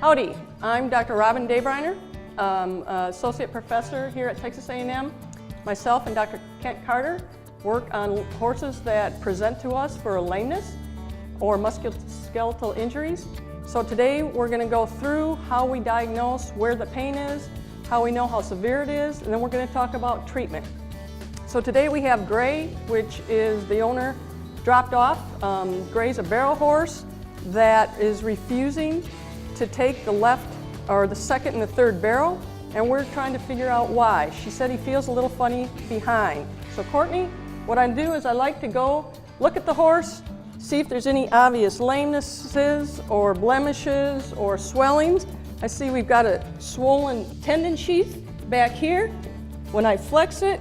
Howdy, I'm Dr. Robin Dabriner, Associate Professor here at Texas A&M. Myself and Dr. Kent Carter work on horses that present to us for a lameness or musculoskeletal injuries. So today we're going to go through how we diagnose where the pain is, how we know how severe it is, and then we're going to talk about treatment. So today we have Gray, which is the owner dropped off. Gray's a barrel horse that is refusing to take the left or the second and the third barrel, and we're trying to figure out why. She said he feels a little funny behind. So Courtney, what I do is I like to go look at the horse, see if there's any obvious lamenesses or blemishes or swellings. I see we've got a swollen tendon sheath back here. When I flex it,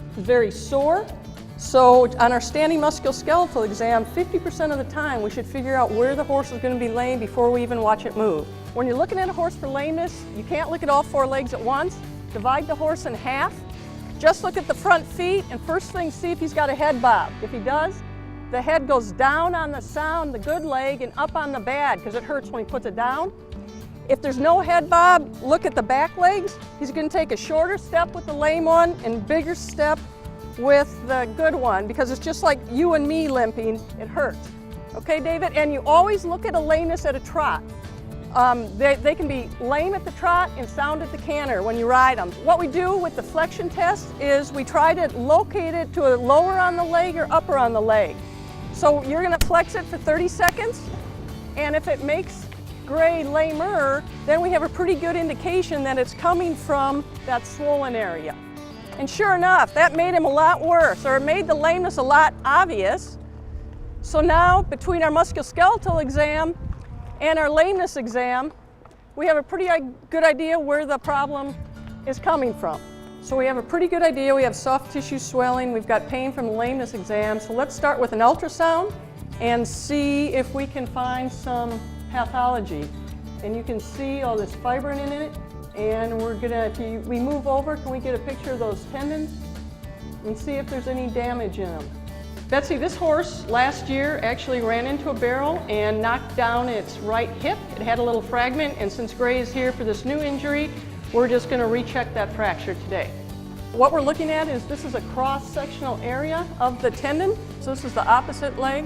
it's very sore. So on our standing musculoskeletal exam, 50% of the time we should figure out where the horse is going to be laying before we even watch it move. When you're looking at a horse for lameness, you can't look at all four legs at once. Divide the horse in half. Just look at the front feet, and first thing, see if he's got a head bob. If he does, the head goes down on the sound, the good leg, and up on the bad, because it hurts when he puts it down. If there's no head bob, look at the back legs. He's going to take a shorter step with the lame one and bigger step with the good one, because it's just like you and me limping, it hurts. Okay, David? And you always look at a lameness at a trot. They can be lame at the trot and sound at the canter when you ride them. What we do with the flexion test is we try to locate it to a lower on the leg or upper on the leg. So you're going to flex it for 30 seconds, and if it makes Gray lamer, then we have a pretty good indication that it's coming from that swollen area. And sure enough, that made him a lot worse, or it made the lameness a lot obvious. So now, between our musculoskeletal exam and our lameness exam, we have a pretty good idea where the problem is coming from. So we have a pretty good idea. We have soft tissue swelling. We've got pain from the lameness exam. So let's start with an ultrasound and see if we can find some pathology. And you can see all this fibrin in it. And we're gonna, if we move over, can we get a picture of those tendons and see if there's any damage in them? Betsy, this horse last year actually ran into a barrel and knocked down its right hip. It had a little fragment, and since Gray is here for this new injury, we're just gonna recheck that fracture today. What we're looking at is this is a cross-sectional area of the tendon. So this is the opposite leg,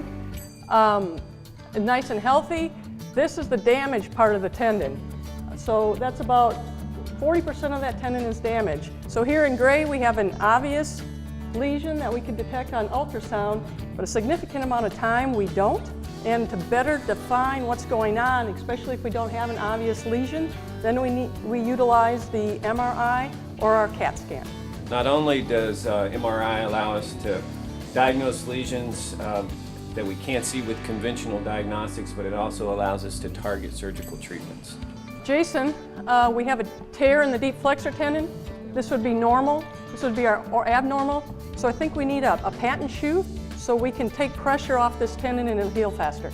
nice and healthy. This is the damaged part of the tendon. So that's about 40% of that tendon is damaged. So here in Gray, we have an obvious lesion that we can detect on ultrasound, but a significant amount of time we don't. And to better define what's going on, especially if we don't have an obvious lesion, then we utilize the MRI or our CAT scan. Not only does MRI allow us to diagnose lesions that we can't see with conventional diagnostics, but it also allows us to target surgical treatments. Jason, we have a tear in the deep flexor tendon. This would be normal. This would be our abnormal. So I think we need a patent shoe so we can take pressure off this tendon and it'll heal faster.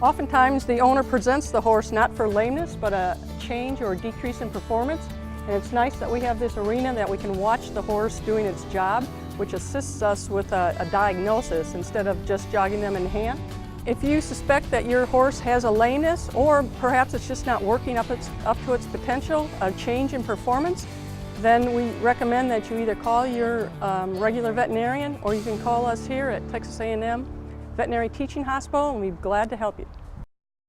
Oftentimes the owner presents the horse not for lameness, but a change or a decrease in performance. And it's nice that we have this arena that we can watch the horse doing its job, which assists us with a diagnosis instead of just jogging them in hand. If you suspect that your horse has a lameness, or perhaps it's just not working up to its potential, a change in performance, then we recommend that you either call your regular veterinarian, or you can call us here at Texas A&M Veterinary Teaching Hospital, and we'd be glad to help you.